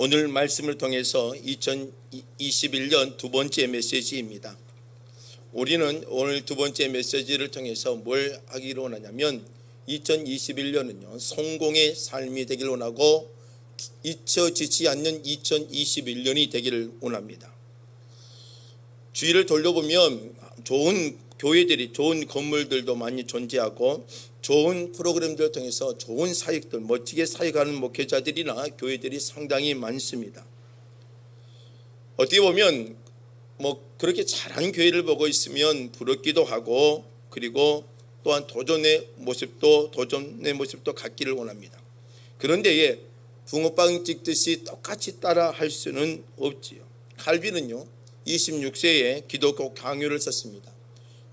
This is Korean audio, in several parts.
오늘 말씀을 통해서 2021년 두 번째 메시지입니다. 우리는 오늘 두 번째 메시지를 통해서 뭘 하기로 원하냐면 2021년은요 성공의 삶이 되기를 원하고 잊혀지지 않는 2021년이 되기를 원합니다. 주위를 돌려보면 좋은 교회들이, 좋은 건물들도 많이 존재하고 좋은 프로그램들을 통해서 좋은 사역들, 멋지게 사역하는 목회자들이나 교회들이 상당히 많습니다. 어떻게 보면 그렇게 잘한 교회를 보고 있으면 부럽기도 하고, 그리고 또한 도전의 모습도 갖기를 원합니다. 그런데 붕어빵 찍듯이 똑같이 따라 할 수는 없지요. 칼빈은요 26세에 기독교 강요를 썼습니다.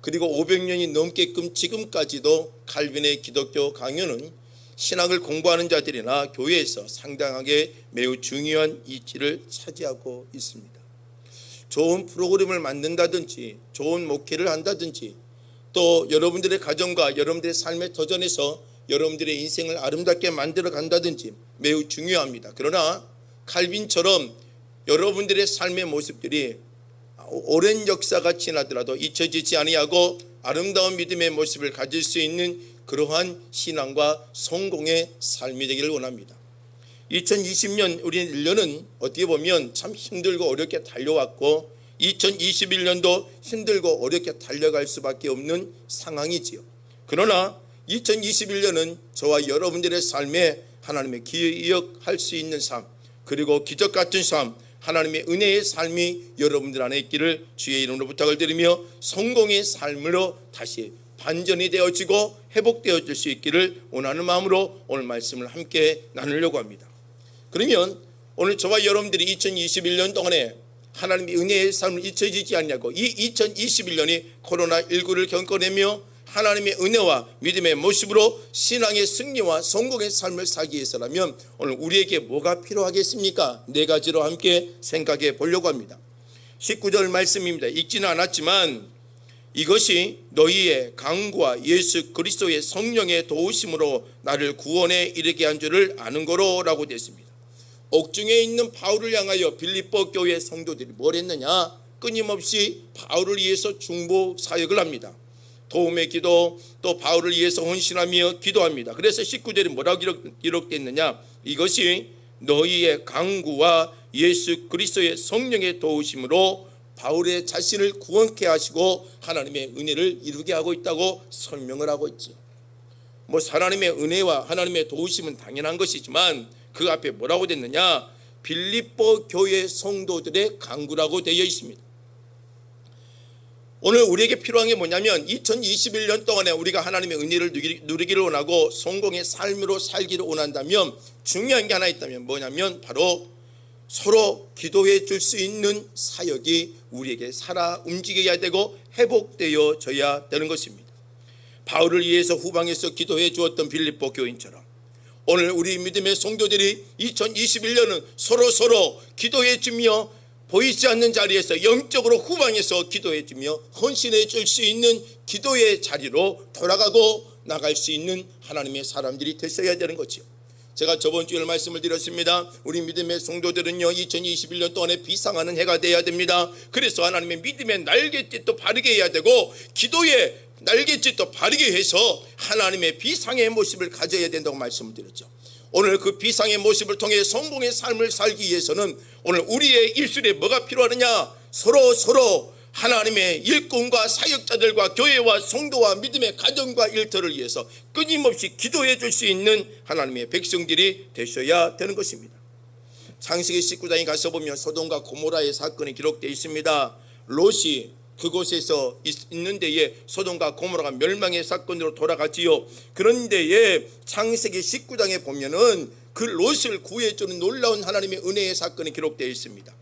그리고 500년이 넘게끔 지금까지도 칼빈의 기독교 강요는 신학을 공부하는 자들이나 교회에서 상당하게 매우 중요한 위치를 차지하고 있습니다. 좋은 프로그램을 만든다든지 좋은 목회를 한다든지 또 여러분들의 가정과 여러분들의 삶의 도전에서 여러분들의 인생을 아름답게 만들어 간다든지 매우 중요합니다. 그러나 칼빈처럼 여러분들의 삶의 모습들이 오랜 역사가 지나더라도 잊혀지지 아니하고 아름다운 믿음의 모습을 가질 수 있는 그러한 신앙과 성공의 삶이 되기를 원합니다. 2020년 우리 1년은 어떻게 보면 참 힘들고 어렵게 달려왔고 2021년도 힘들고 어렵게 달려갈 수밖에 없는 상황이지요. 그러나 2021년은 저와 여러분들의 삶에 하나님의 기억할 수 있는 삶, 그리고 기적 같은 삶, 하나님의 은혜의 삶이 여러분들 안에 있기를 주의 이름으로 부탁을 드리며 성공의 삶으로 다시 반전이 되어지고 회복되어질 수 있기를 원하는 마음으로 오늘 말씀을 함께 나누려고 합니다. 그러면 오늘 저와 여러분들이 2021년 동안에 하나님의 은혜의 삶을 잊혀지지 않냐고, 이 2021년이 코로나19를 겪어내며 하나님의 은혜와 믿음의 모습으로 신앙의 승리와 성공의 삶을 살기 위해서라면 오늘 우리에게 뭐가 필요하겠습니까? 네 가지로 함께 생각해 보려고 합니다. 19절 말씀입니다. 읽지는 않았지만 이것이 너희의 강구와 예수 그리스도의 성령의 도우심으로 나를 구원에 이르게 한 줄을 아는 거로 라고 되어 있습니다. 옥중에 있는 바울을 향하여 빌립보 교회 성도들이 뭘 했느냐? 끊임없이 바울을 위해서 중보 사역을 합니다. 도움의 기도, 또 바울을 위해서 헌신하며 기도합니다. 그래서 19절에 뭐라고 기록됐느냐? 이것이 너희의 강구와 예수 그리스도의 성령의 도우심으로 바울의 자신을 구원케 하시고 하나님의 은혜를 이루게 하고 있다고 설명을 하고 있죠. 하나님의 은혜와 하나님의 도우심은 당연한 것이지만 그 앞에 뭐라고 됐느냐? 빌립보 교회 성도들의 강구라고 되어 있습니다. 오늘 우리에게 필요한 게 뭐냐면 2021년 동안에 우리가 하나님의 은혜를 누리기를 원하고 성공의 삶으로 살기를 원한다면 중요한 게 하나 있다면 뭐냐면 바로 서로 기도해 줄 수 있는 사역이 우리에게 살아 움직여야 되고 회복되어져야 되는 것입니다. 바울을 위해서 후방에서 기도해 주었던 빌립보 교인처럼 오늘 우리 믿음의 성도들이 2021년은 서로 기도해 주며 보이지 않는 자리에서 영적으로 후방에서 기도해 주며 헌신해 줄 수 있는 기도의 자리로 돌아가고 나갈 수 있는 하나님의 사람들이 되셔야 되는 거죠. 제가 저번 주에 말씀을 드렸습니다. 우리 믿음의 성도들은요 2021년 동안에 비상하는 해가 돼야 됩니다. 그래서 하나님의 믿음의 날갯짓도 바르게 해야 되고 기도의 날갯짓도 바르게 해서 하나님의 비상의 모습을 가져야 된다고 말씀을 드렸죠. 오늘 그 비상의 모습을 통해 성공의 삶을 살기 위해서는 오늘 우리의 일술에 뭐가 필요하느냐? 서로 하나님의 일꾼과 사역자들과 교회와 성도와 믿음의 가정과 일터를 위해서 끊임없이 기도해 줄 수 있는 하나님의 백성들이 되셔야 되는 것입니다. 창세기 19장에 가서 보면 소돔과 고모라의 사건이 기록되어 있습니다. 롯이 그곳에서 있는 데에 소돔과 고모라가 멸망의 사건으로 돌아갔지요. 그런데에 창세기 19장에 보면은 그 롯을 구해주는 놀라운 하나님의 은혜의 사건이 기록되어 있습니다.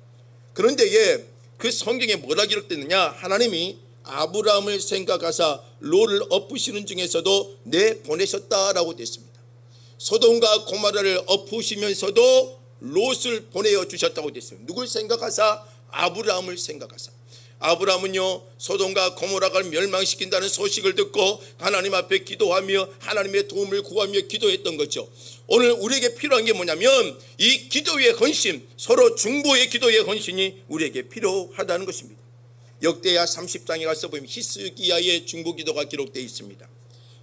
그런데에 그 성경에 뭐라 기록되느냐? 하나님이 아브라함을 생각하사 롯을 엎으시는 중에서도 내보내셨다라고 되어 있습니다. 소돔과 고모라를 엎으시면서도 롯을 보내어 주셨다고 되어 있습니다. 누굴 생각하사? 아브라함을 생각하사. 아브라함은요 소돔과 고모라를 멸망시킨다는 소식을 듣고 하나님 앞에 기도하며 하나님의 도움을 구하며 기도했던 거죠. 오늘 우리에게 필요한 게 뭐냐면 이 기도의 헌신, 서로 중보의 기도의 헌신이 우리에게 필요하다는 것입니다. 역대하 30장에 가서 보면 히스기야의 중보 기도가 기록되어 있습니다.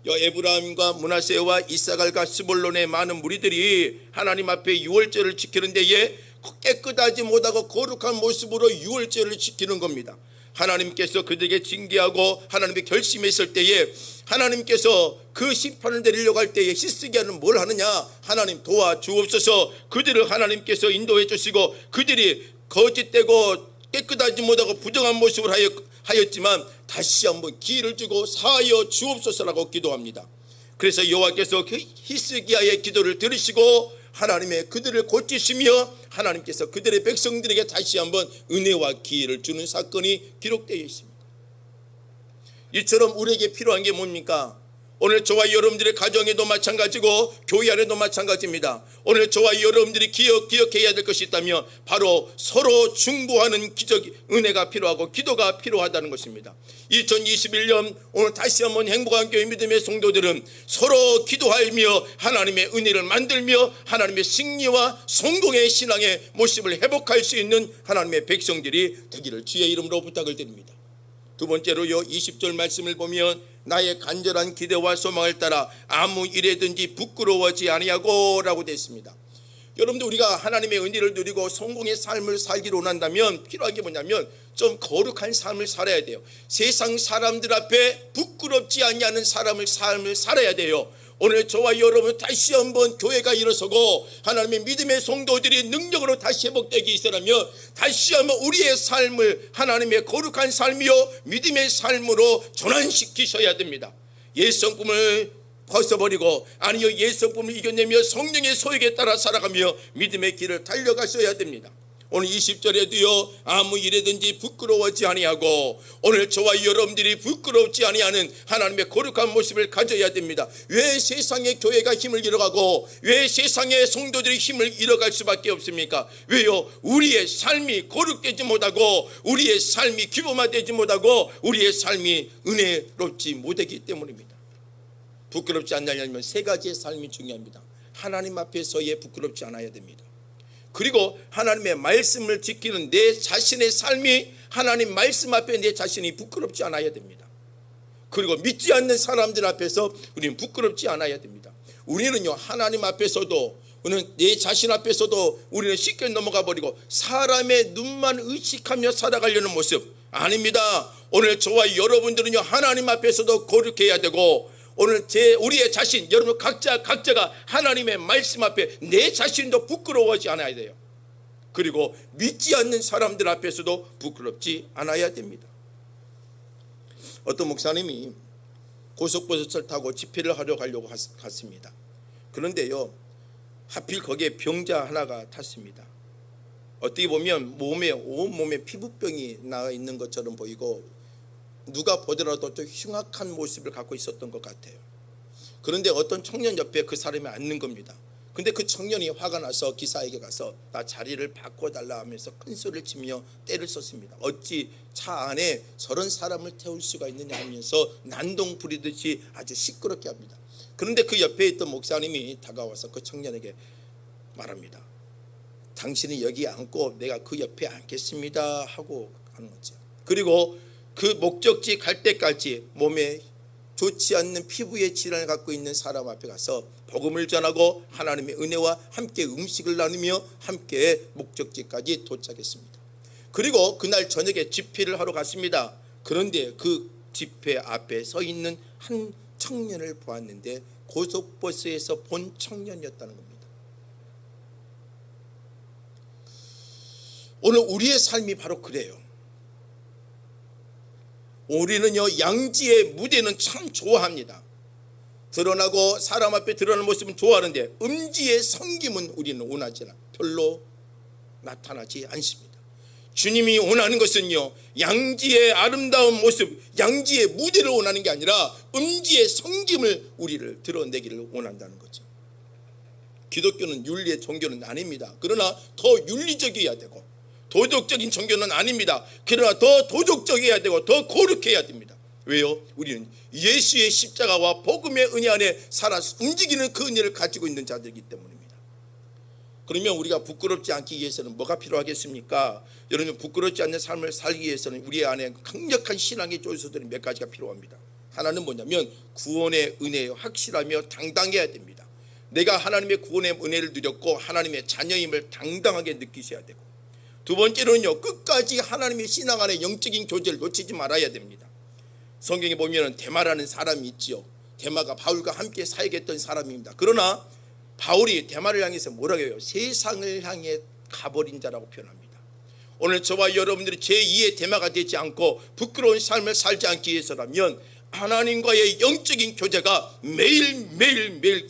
에브라임과 므낫세와 이사갈과 스볼론의 많은 무리들이 하나님 앞에 유월절을 지키는 데에 깨끗하지 못하고 거룩한 모습으로 유월절을 지키는 겁니다. 하나님께서 그들에게 징계하고 하나님께 결심했을 때에 하나님께서 그 심판을 내리려고 할 때에 히스기야는 뭘 하느냐, 하나님 도와주옵소서. 그들을 하나님께서 인도해 주시고 그들이 거짓되고 깨끗하지 못하고 부정한 모습을 하였지만 다시 한번 기회를 주고 사하여 주옵소서라고 기도합니다. 그래서 여호와께서 그 히스기야의 기도를 들으시고 하나님의 그들을 고치시며 하나님께서 그들의 백성들에게 다시 한번 은혜와 기회를 주는 사건이 기록되어 있습니다. 이처럼 우리에게 필요한 게 뭡니까? 오늘 저와 여러분들의 가정에도 마찬가지고 교회 안에도 마찬가지입니다. 오늘 저와 여러분들이 기억해야 될 것이 있다면 바로 서로 중보하는 은혜가 필요하고 기도가 필요하다는 것입니다. 2021년 오늘 다시 한번 행복한 교회 믿음의 성도들은 서로 기도하며 하나님의 은혜를 만들며 하나님의 승리와 성공의 신앙의 모습을 회복할 수 있는 하나님의 백성들이 되기를 주의 이름으로 부탁을 드립니다. 두 번째로요, 20절 말씀을 보면 나의 간절한 기대와 소망을 따라 아무 일에든지 부끄러워하지 아니하고 라고 되어 있습니다. 여러분들 우리가 하나님의 은혜를 누리고 성공의 삶을 살기로 원한다면 필요한 게 뭐냐면 좀 거룩한 삶을 살아야 돼요. 세상 사람들 앞에 부끄럽지 아니하는 삶을 살아야 돼요. 오늘 저와 여러분 다시 한번 교회가 일어서고 하나님의 믿음의 성도들이 능력으로 다시 회복되기 위해서라면 다시 한번 우리의 삶을 하나님의 거룩한 삶이요 믿음의 삶으로 전환시키셔야 됩니다. 옛성품을 벗어버리고 아니요 옛성품을 이겨내며 성령의 소욕에 따라 살아가며 믿음의 길을 달려가셔야 됩니다. 오늘 20절에도요 아무 일에든지 부끄러워하지 아니하고, 오늘 저와 여러분들이 부끄럽지 아니하는 하나님의 거룩한 모습을 가져야 됩니다. 왜 세상의 교회가 힘을 잃어가고 왜 세상의 성도들이 힘을 잃어갈 수밖에 없습니까? 왜요? 우리의 삶이 거룩되지 못하고 우리의 삶이 기범화되지 못하고 우리의 삶이 은혜롭지 못하기 때문입니다. 부끄럽지 않으려면 세 가지의 삶이 중요합니다. 하나님 앞에서의 부끄럽지 않아야 됩니다. 그리고 하나님의 말씀을 지키는 내 자신의 삶이 하나님 말씀 앞에 내 자신이 부끄럽지 않아야 됩니다. 그리고 믿지 않는 사람들 앞에서 우리는 부끄럽지 않아야 됩니다. 우리는요 하나님 앞에서도 우리는 내 자신 앞에서도 우리는 쉽게 넘어가 버리고 사람의 눈만 의식하며 살아가려는 모습 아닙니다. 오늘 저와 여러분들은요 하나님 앞에서도 거룩해야 되고 오늘 우리의 자신 여러분 각자가 하나님의 말씀 앞에 내 자신도 부끄러워하지 않아야 돼요. 그리고 믿지 않는 사람들 앞에서도 부끄럽지 않아야 됩니다. 어떤 목사님이 고속버스를 타고 집회를 하러 가려고 갔습니다. 그런데요 하필 거기에 병자 하나가 탔습니다. 어떻게 보면 온몸에 피부병이 나 있는 것처럼 보이고 누가 보더라도 좀 흉악한 모습을 갖고 있었던 것 같아요. 그런데 어떤 청년 옆에 그 사람이 앉는 겁니다. 근데 그 청년이 화가 나서 기사에게 가서 나 자리를 바꿔달라 하면서 큰 소리를 치며 때를 썼습니다. 어찌 차 안에 저런 사람을 태울 수가 있느냐 하면서 난동 부리듯이 아주 시끄럽게 합니다. 그런데 그 옆에 있던 목사님이 다가와서 그 청년에게 말합니다. 당신이 여기 앉고 내가 그 옆에 앉겠습니다 하고 하는 거죠. 그리고 그 목적지 갈 때까지 몸에 좋지 않는 피부의 질환을 갖고 있는 사람 앞에 가서 복음을 전하고 하나님의 은혜와 함께 음식을 나누며 함께 목적지까지 도착했습니다. 그리고 그날 저녁에 집회를 하러 갔습니다. 그런데 그 집회 앞에 서 있는 한 청년을 보았는데 고속버스에서 본 청년이었다는 겁니다. 오늘 우리의 삶이 바로 그래요. 우리는요 양지의 무대는 참 좋아합니다. 드러나고 사람 앞에 드러나는 모습은 좋아하는데 음지의 섬김은 우리는 원하지는 별로 나타나지 않습니다. 주님이 원하는 것은요 양지의 아름다운 모습, 양지의 무대를 원하는 게 아니라 음지의 섬김을 우리를 드러내기를 원한다는 거죠. 기독교는 윤리의 종교는 아닙니다. 그러나 더 윤리적이어야 되고 도덕적인 종교는 아닙니다. 그러나 더 도덕적이어야 되고 더 거룩해야 됩니다. 왜요? 우리는 예수의 십자가와 복음의 은혜 안에 살아 움직이는 그 은혜를 가지고 있는 자들이기 때문입니다. 그러면 우리가 부끄럽지 않기 위해서는 뭐가 필요하겠습니까? 여러분, 부끄럽지 않는 삶을 살기 위해서는 우리 안에 강력한 신앙의 요소들이 몇 가지가 필요합니다. 하나는 뭐냐면 구원의 은혜에 확실하며 당당해야 됩니다. 내가 하나님의 구원의 은혜를 누렸고 하나님의 자녀임을 당당하게 느끼셔야 되고, 두 번째로는요, 끝까지 하나님의 신앙 안에 영적인 교제를 놓치지 말아야 됩니다. 성경에 보면 데마라는 사람이 있지요. 데마가 바울과 함께 사역했던 사람입니다. 그러나 바울이 데마를 향해서 뭐라고 해요? 세상을 향해 가버린 자라고 표현합니다. 오늘 저와 여러분들이 제2의 데마가 되지 않고 부끄러운 삶을 살지 않기 위해서라면 하나님과의 영적인 교제가 매일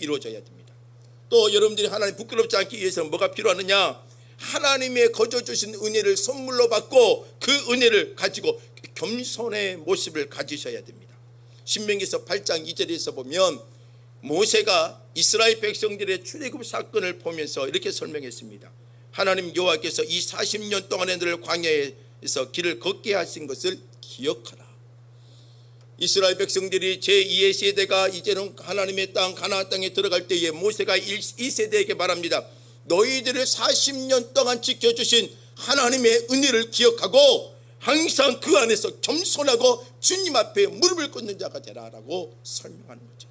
이루어져야 됩니다. 또 여러분들이 하나님 부끄럽지 않기 위해서는 뭐가 필요하느냐? 하나님의 거저 주신 은혜를 선물로 받고 그 은혜를 가지고 겸손의 모습을 가지셔야 됩니다. 신명기서 8장 2절에서 보면 모세가 이스라엘 백성들의 출애굽 사건을 보면서 이렇게 설명했습니다. 하나님 여호와께서 이 40년 동안에 너를 광야에서 길을 걷게 하신 것을 기억하라. 이스라엘 백성들이 제2의 세대가 이제는 하나님의 땅 가나안 땅에 들어갈 때에 모세가 1세대에게 말합니다. 너희들을 40년 동안 지켜주신 하나님의 은혜를 기억하고 항상 그 안에서 겸손하고 주님 앞에 무릎을 꿇는 자가 되라라고 설명하는 거죠.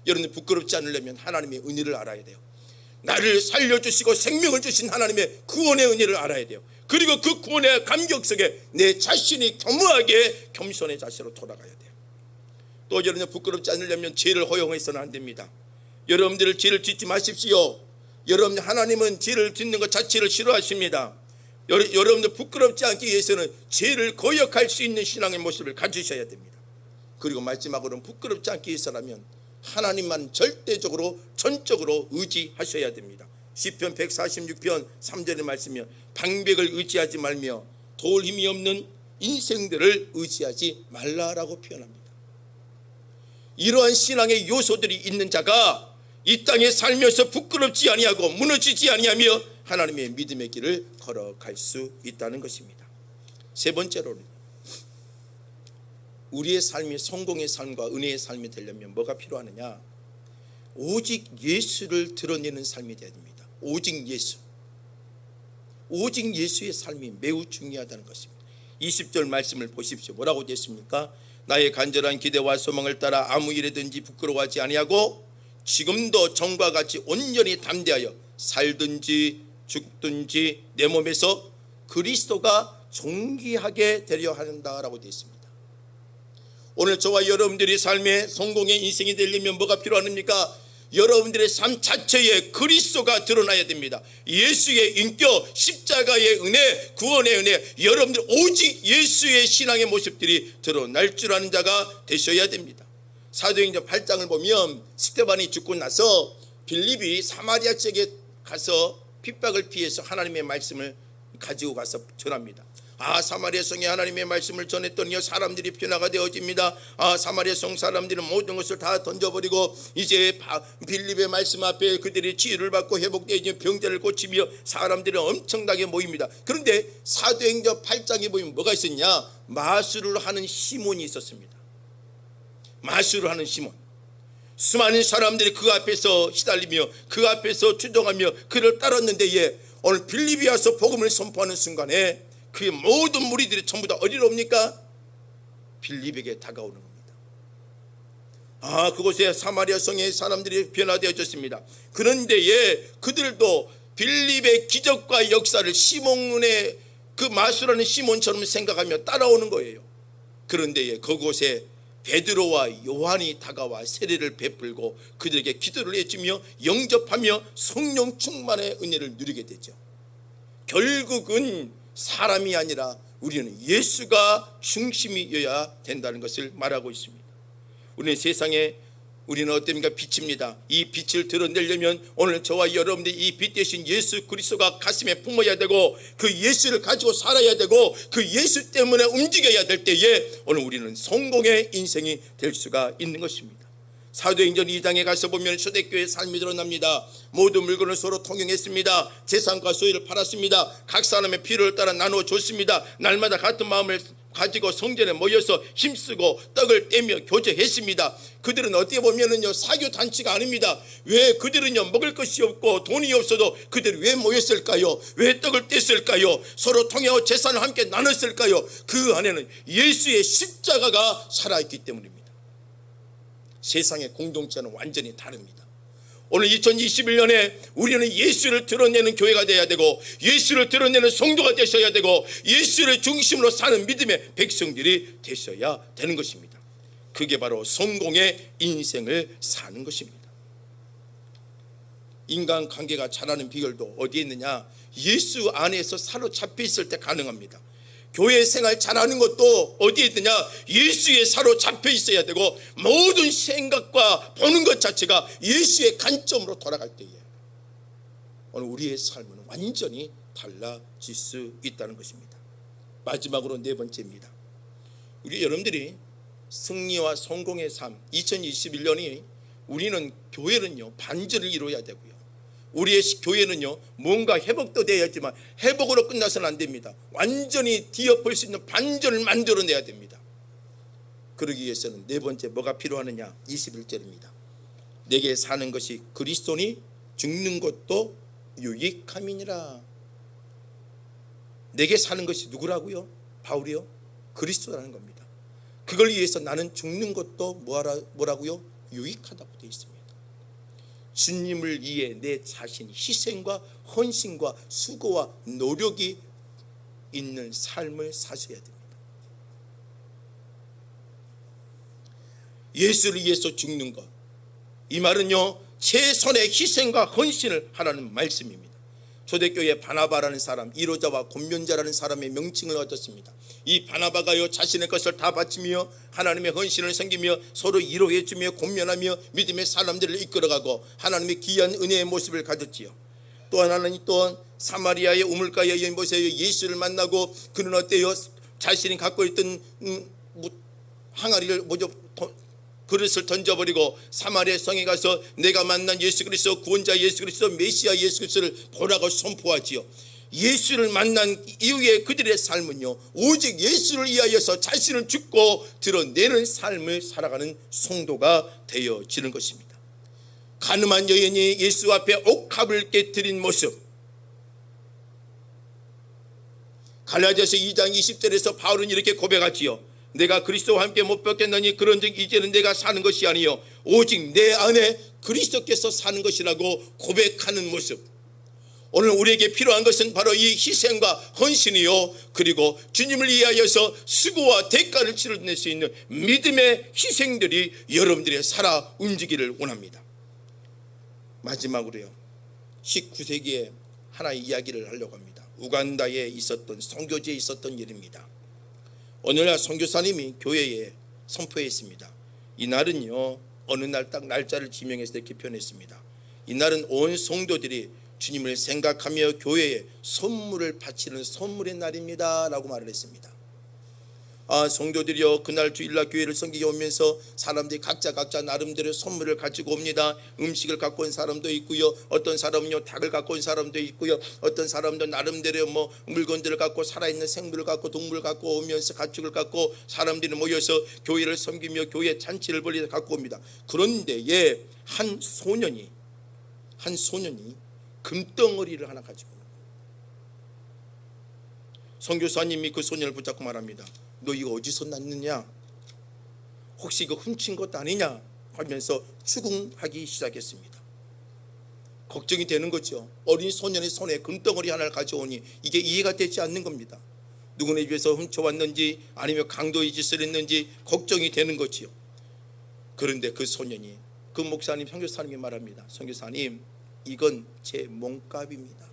여러분, 부끄럽지 않으려면 하나님의 은혜를 알아야 돼요. 나를 살려주시고 생명을 주신 하나님의 구원의 은혜를 알아야 돼요. 그리고 그 구원의 감격 속에 내 자신이 겸허하게 겸손의 자세로 돌아가야 돼요. 또 여러분, 부끄럽지 않으려면 죄를 허용해서는 안 됩니다. 여러분들 죄를 짓지 마십시오. 여러분, 하나님은 죄를 짓는 것 자체를 싫어하십니다. 여러분들 부끄럽지 않기 위해서는 죄를 거역할 수 있는 신앙의 모습을 가지셔야 됩니다. 그리고 마지막으로는 부끄럽지 않기 위해서라면 하나님만 절대적으로 전적으로 의지하셔야 됩니다. 시편 146편 3절의 말씀이요, 방백을 의지하지 말며 도울 힘이 없는 인생들을 의지하지 말라라고 표현합니다. 이러한 신앙의 요소들이 있는 자가 이 땅에 살면서 부끄럽지 아니하고 무너지지 아니하며 하나님의 믿음의 길을 걸어갈 수 있다는 것입니다. 세 번째로는 우리의 삶이 성공의 삶과 은혜의 삶이 되려면 뭐가 필요하느냐? 오직 예수를 드러내는 삶이 되어야 됩니다. 오직 예수. 오직 예수의 삶이 매우 중요하다는 것입니다. 20절 말씀을 보십시오. 뭐라고 되어 있습니까? 나의 간절한 기대와 소망을 따라 아무 일에든지 부끄러워하지 아니하고 지금도 전과 같이 온전히 담대하여 살든지 죽든지 내 몸에서 그리스도가 존귀하게 되려 한다라고 되어 있습니다. 오늘 저와 여러분들이 삶의 성공의 인생이 되려면 뭐가 필요합니까? 여러분들의 삶 자체에 그리스도가 드러나야 됩니다. 예수의 인격, 십자가의 은혜, 구원의 은혜, 여러분들 오직 예수의 신앙의 모습들이 드러날 줄 아는 자가 되셔야 됩니다. 사도행전 8장을 보면 스데반이 죽고 나서 빌립이 사마리아 지역에 가서 핍박을 피해서 하나님의 말씀을 가지고 가서 전합니다. 사마리아 성에 하나님의 말씀을 전했더니 사람들이 변화가 되어집니다. 사마리아 성 사람들은 모든 것을 다 던져버리고 이제 빌립의 말씀 앞에 그들이 치유를 받고 회복되어 병자를 고치며 사람들이 엄청나게 모입니다. 그런데 사도행전 8장에 보면 뭐가 있었냐? 마술을 하는 시몬이 있었습니다. 마술을 하는 시몬. 수많은 사람들이 그 앞에서 시달리며 그 앞에서 추종하며 그를 따랐는데 오늘 빌립이 와서 복음을 선포하는 순간에 그 모든 무리들이 전부 다 어디로 옵니까? 빌립에게 다가오는 겁니다. 그곳에 사마리아 성의 사람들이 변화되어졌습니다. 그런데 그들도 빌립의 기적과 역사를 시몬의 그 마술하는 시몬처럼 생각하며 따라오는 거예요. 그런데 그곳에 베드로와 요한이 다가와 세례를 베풀고 그들에게 기도를 해주며 영접하며 성령 충만의 은혜를 누리게 되죠. 결국은 사람이 아니라 우리는 예수가 중심이어야 된다는 것을 말하고 있습니다. 우리는 세상에 우리는 어떻습니까? 빛입니다. 이 빛을 드러내려면 오늘 저와 여러분들이 이 빛 대신 예수 그리스도가 가슴에 품어야 되고 그 예수를 가지고 살아야 되고 그 예수 때문에 움직여야 될 때에 오늘 우리는 성공의 인생이 될 수가 있는 것입니다. 사도행전 2장에 가서 보면 초대교회의 삶이 드러납니다. 모든 물건을 서로 통용했습니다. 재산과 소유를 팔았습니다. 각 사람의 필요를 따라 나누어 줬습니다. 날마다 같은 마음을 가지고 성전에 모여서 힘쓰고 떡을 떼며 교제했습니다. 그들은 어떻게 보면은요 사교 단체가 아닙니다. 왜 그들은요 먹을 것이 없고 돈이 없어도 그들이 왜 모였을까요? 왜 떡을 뗐을까요? 서로 통해서 재산을 함께 나눴을까요? 그 안에는 예수의 십자가가 살아있기 때문입니다. 세상의 공동체는 완전히 다릅니다. 오늘 2021년에 우리는 예수를 드러내는 교회가 되어야 되고 예수를 드러내는 성도가 되셔야 되고 예수를 중심으로 사는 믿음의 백성들이 되셔야 되는 것입니다. 그게 바로 성공의 인생을 사는 것입니다. 인간관계가 자라는 비결도 어디에 있느냐? 예수 안에서 사로잡혀 있을 때 가능합니다. 교회 생활 잘하는 것도 어디에 있느냐? 예수의 사로잡혀 있어야 되고 모든 생각과 보는 것 자체가 예수의 관점으로 돌아갈 때에 오늘 우리의 삶은 완전히 달라질 수 있다는 것입니다. 마지막으로 네 번째입니다. 우리 여러분들이 승리와 성공의 삶 2021년이 우리는 교회는요 반전을 이루어야 되고요. 우리의 교회는요 뭔가 회복도 되어야지만 회복으로 끝나서는 안 됩니다. 완전히 뒤엎을 수 있는 반전을 만들어내야 됩니다. 그러기 위해서는 네 번째 뭐가 필요하느냐? 21절입니다. 내게 사는 것이 그리스도니 죽는 것도 유익함이니라. 내게 사는 것이 누구라고요? 바울이요? 그리스도라는 겁니다. 그걸 위해서 나는 죽는 것도 뭐라고요? 유익하다고 되어 있습니다. 주님을 위해 내 자신 희생과 헌신과 수고와 노력이 있는 삶을 사셔야 됩니다. 예수를 위해서 죽는 것, 이 말은요 최선의 희생과 헌신을 하라는 말씀입니다. 초대교회 바나바라는 사람, 이로자와 권면자라는 사람의 명칭을 얻었습니다. 이 바나바가요 자신의 것을 다 바치며 하나님의 헌신을 섬기며 서로 위로해주며 권면하며 믿음의 사람들을 이끌어가고 하나님의 귀한 은혜의 모습을 가졌지요. 또 하나는 또한 사마리아의 우물가에 보세요. 예수를 만나고 그는 어때요? 자신이 갖고 있던 항아리를 그릇을 던져버리고 사마리아 성에 가서 내가 만난 예수 그리스도 구원자 예수 그리스도 메시아 예수 그리스도를 보라고 선포하지요. 예수를 만난 이후에 그들의 삶은요 오직 예수를 위하여서 자신을 죽고 드러내는 삶을 살아가는 성도가 되어지는 것입니다. 가늠한 여인이 예수 앞에 옥합을 깨뜨린 모습, 갈라디아서 2장 20절에서 바울은 이렇게 고백하지요. 내가 그리스도와 함께 못 뵙겠느니 그런즉 이제는 내가 사는 것이 아니요 오직 내 안에 그리스도께서 사는 것이라고 고백하는 모습. 오늘 우리에게 필요한 것은 바로 이 희생과 헌신이요 그리고 주님을 위하여서 수고와 대가를 치러낼 수 있는 믿음의 희생들이 여러분들의 살아 움직이기를 원합니다. 마지막으로요 19세기에 하나의 이야기를 하려고 합니다. 우간다에 있었던 선교지에 있었던 일입니다. 오늘날 선교사님이 교회에 선포했습니다. 이날은요 어느 날 딱 날짜를 지명해서 이렇게 표현했습니다. 이날은 온 성도들이 주님을 생각하며 교회에 선물을 바치는 선물의 날입니다 라고 말을 했습니다. 성도들이요 그날 주일날 교회를 섬기게 오면서 사람들이 각자 나름대로 선물을 가지고 옵니다. 음식을 갖고 온 사람도 있고요, 어떤 사람은요 닭을 갖고 온 사람도 있고요, 어떤 사람도 나름대로 물건들을 갖고 살아있는 생물을 갖고 동물을 갖고 오면서 가축을 갖고 사람들이 모여서 교회를 섬기며 교회 잔치를 벌리다 갖고 옵니다. 그런데 한 소년이 금덩어리를 하나 가지고 옵니다. 선교사님이 그 소년을 붙잡고 말합니다. 너 이거 어디서 났느냐? 혹시 이거 훔친 것 아니냐? 하면서 추궁하기 시작했습니다. 걱정이 되는 거죠. 어린 소년의 손에 금덩어리 하나를 가져오니 이게 이해가 되지 않는 겁니다. 누구네 집에서 훔쳐왔는지 아니면 강도의 짓을 했는지 걱정이 되는 거지요. 그런데 그 소년이 그 목사님 선교사님이 말합니다. 선교사님 이건 제 몸값입니다.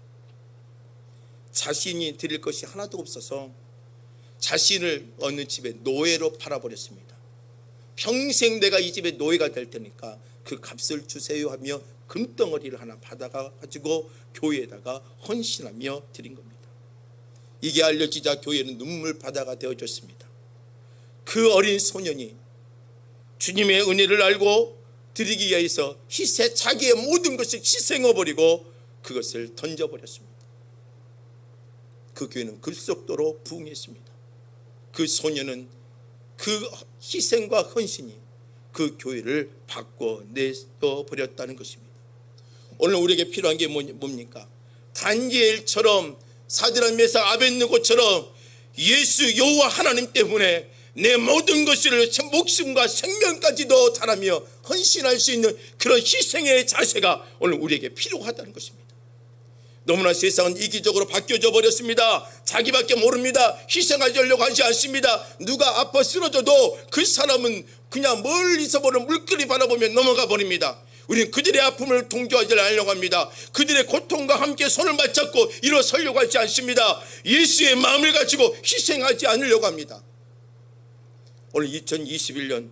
자신이 드릴 것이 하나도 없어서 자신을 어느 집에 노예로 팔아버렸습니다. 평생 내가 이 집의 노예가 될 테니까 그 값을 주세요 하며 금덩어리를 하나 받아가지고 교회에다가 헌신하며 드린 겁니다. 이게 알려지자 교회는 눈물바다가 되어졌습니다. 그 어린 소년이 주님의 은혜를 알고 드리기 위해서 자기의 모든 것을 희생해버리고 그것을 던져버렸습니다. 그 교회는 급속도로 부흥했습니다. 그 소녀는 그 희생과 헌신이 그 교회를 바꿔내버렸다는 것입니다. 오늘 우리에게 필요한 게 뭡니까? 다니엘처럼 사드락 메삭 아벳느고처럼 예수 여호와 하나님 때문에 내 모든 것을 목숨과 생명까지도 다하며 헌신할 수 있는 그런 희생의 자세가 오늘 우리에게 필요하다는 것입니다. 너무나 세상은 이기적으로 바뀌어져 버렸습니다. 자기밖에 모릅니다. 희생하려고 하지 않습니다. 누가 아파 쓰러져도 그 사람은 그냥 멀리서 보는 물결이 바라보며 넘어가 버립니다. 우리는 그들의 아픔을 동조하지 않으려고 합니다. 그들의 고통과 함께 손을 맞잡고 일어서려고 하지 않습니다. 예수의 마음을 가지고 희생하지 않으려고 합니다. 오늘 2021년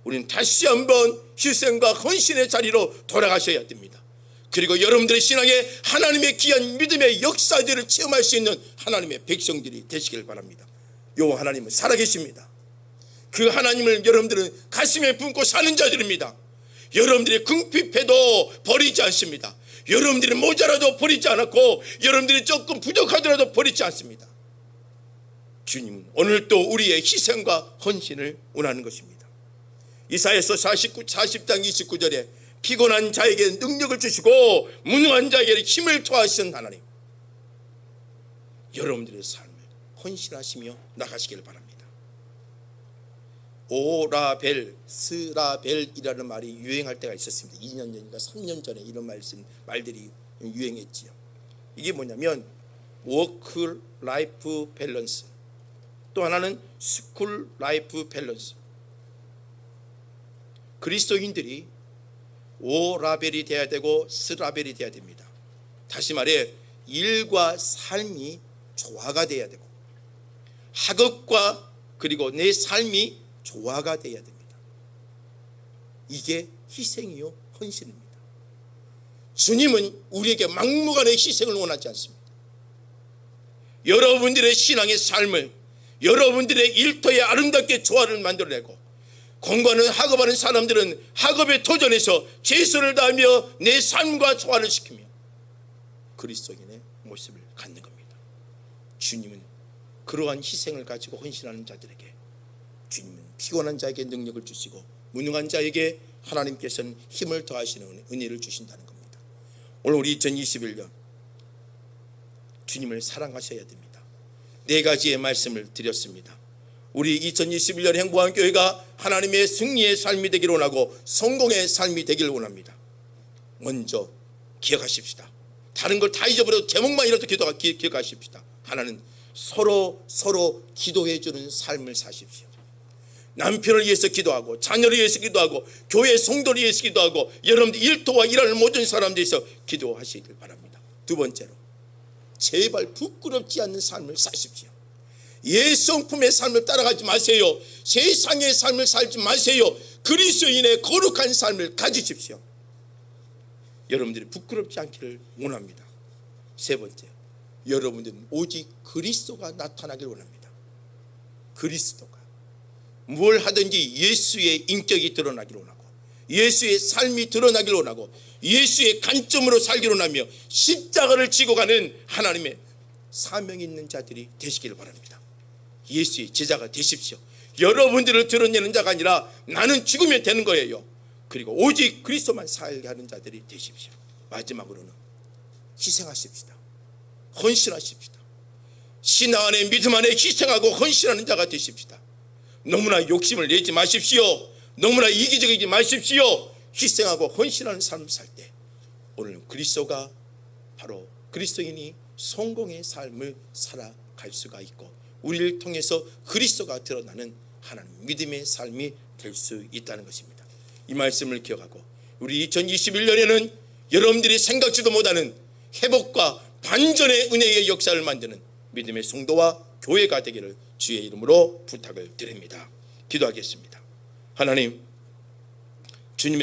우리는 다시 한번 희생과 헌신의 자리로 돌아가셔야 됩니다. 그리고 여러분들의 신앙에 하나님의 귀한 믿음의 역사들을 체험할 수 있는 하나님의 백성들이 되시길 바랍니다. 요 하나님은 살아계십니다. 그 하나님을 여러분들은 가슴에 품고 사는 자들입니다. 여러분들이 궁핍해도 버리지 않습니다. 여러분들이 모자라도 버리지 않았고 여러분들이 조금 부족하더라도 버리지 않습니다. 주님은 오늘도 우리의 희생과 헌신을 원하는 것입니다. 이사야서 40장 29절에 피곤한 자에게 능력을 주시고 무능한 자에게 힘을 토하시는 하나님, 여러분들의 삶을 헌신하시며 나가시길 바랍니다. 오라벨, 스라벨이라는 말이 유행할 때가 있었습니다. 2년 전인가 3년 전에 이런 말들이 유행했지요. 이게 뭐냐면 워크 라이프 밸런스, 또 하나는 스쿨 라이프 밸런스. 그리스도인들이 오라벨이 돼야 되고 스라벨이 돼야 됩니다. 다시 말해 일과 삶이 조화가 돼야 되고 학업과 그리고 내 삶이 조화가 돼야 됩니다. 이게 희생이요 헌신입니다. 주님은 우리에게 막무가내 희생을 원하지 않습니다. 여러분들의 신앙의 삶을 여러분들의 일터에 아름답게 조화를 만들어내고 공부하는 학업하는 사람들은 학업에 도전해서 최선을 다하며 내 삶과 조화를 시키며 그리스도인의 모습을 갖는 겁니다. 주님은 그러한 희생을 가지고 헌신하는 자들에게 주님은 피곤한 자에게 능력을 주시고 무능한 자에게 하나님께서는 힘을 더하시는 은혜를 주신다는 겁니다. 오늘 우리 2021년 주님을 사랑하셔야 됩니다. 4가지의 말씀을 드렸습니다. 우리 2021년 행복한 교회가 하나님의 승리의 삶이 되기를 원하고 성공의 삶이 되기를 원합니다. 먼저 기억하십시다. 다른 걸 다 잊어버려도 제목만이라도 기억하십시다. 하나는 서로 기도해 주는 삶을 사십시오. 남편을 위해서 기도하고 자녀를 위해서 기도하고 교회 성도를 위해서 기도하고 여러분들 일터와 일하는 모든 사람들에 대해서 기도하시길 바랍니다. 2번째로 제발 부끄럽지 않는 삶을 사십시오. 예성품의 삶을 따라가지 마세요. 세상의 삶을 살지 마세요. 그리스도인의 거룩한 삶을 가지십시오. 여러분들이 부끄럽지 않기를 원합니다. 3번째, 여러분들은 오직 그리스도가 나타나길 원합니다. 그리스도가 뭘 하든지 예수의 인격이 드러나기를 원하고 예수의 삶이 드러나기를 원하고 예수의 관점으로 살기를 원하며 십자가를 지고 가는 하나님의 사명이 있는 자들이 되시기를 바랍니다. 예수의 제자가 되십시오. 여러분들을 드러내는 자가 아니라 나는 죽으면 되는 거예요. 그리고 오직 그리스도만 살게 하는 자들이 되십시오. 마지막으로는 희생하십시다. 헌신하십시다. 신앙 안에 믿음 안에 희생하고 헌신하는 자가 되십시다. 너무나 욕심을 내지 마십시오. 너무나 이기적이지 마십시오. 희생하고 헌신하는 삶을 살 때 오늘 그리스도가 바로 그리스도인이 성공의 삶을 살아갈 수가 있고 우리를 통해서 그리스도가 드러나는 하나님 믿음의 삶이 될 수 있다는 것입니다. 이 말씀을 기억하고 우리 2021년에는 여러분들이 생각지도 못하는 회복과 반전의 은혜의 역사를 만드는 믿음의 성도와 교회가 되기를 주의 이름으로 부탁을 드립니다. 기도하겠습니다. 하나님, 주님의